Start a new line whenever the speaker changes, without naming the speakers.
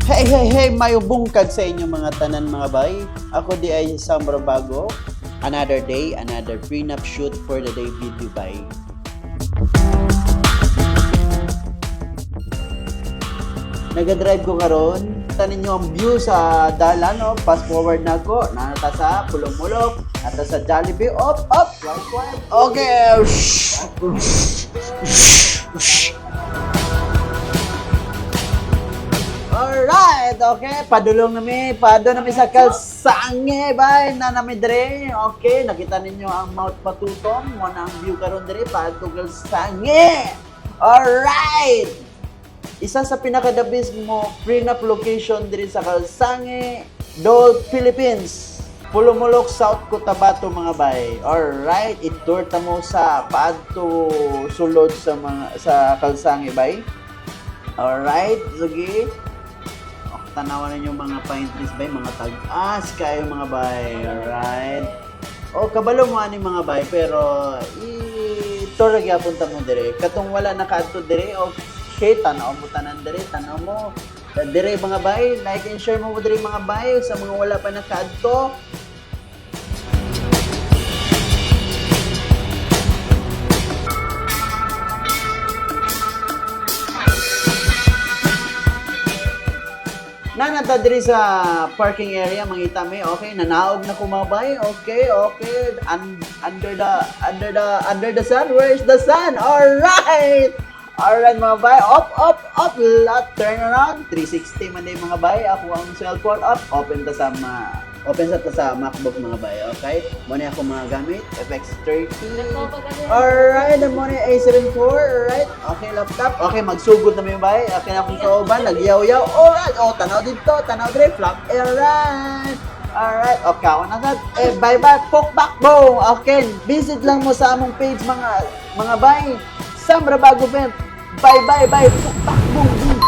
Hey, mayo bungkag sa inyo mga tanan mga bay. Ako di ay Sam Bago. Another day, another prenup shoot for the day video bay. Nagadrive ko karon. Tanin nyo ang view sa dalan, no? Fast forward na ako. Nanata sa Pulong-Mulok. Nata sa Jollibee. Up. Right. Okay. Alright, okay. Padulong nami sa Kalsange, bay, na nami dire. Okay, nakita ninyo ang Mount Patutom. Mo na ang view karon dire padto Kalsange. Alright. Isa sa pinaka-the best mo prenup location dire sa Kalsange, Dole, Philippines. Pulong-Mulok, South Cotabato mga bay. Alright, i-tour ta mo sa paadto sulod sa Kalsange bay. Alright, sige. Tanawan ninyo mga pine trees bay, mga tag-as kayo mga bay. Alright. Kabalo mo ani mga bay, pero tour gyapon ta mo dire. Katong wala nakaadto dire, okay, tanaw mo tanan dire, tanaw mo. Dire mga bay, like and share mo dire mga bay sa mga wala pa nakaadto. Nanata diri sa parking area mangita mi, okay, nanaog na kumabay, okay, under the sun, where's the sun? Alright mga bay, up, turn around, 360 man day mga bay, ako ang cellphone up, open sa MacBook mga bay, okay, muna ako mga gamit, FX30, alright, muna A74, alright, okay, laptop, okay, magsugod na mga bay, okay na akong kauban, nagyaw-yaw, alright, tanaw dito, tanaw dito, flap, alright, okay, ako na sad, bye-bye, back, boom, okay, visit lang mo sa among page mga bay, Sam Bago Vent, bye, back, boom.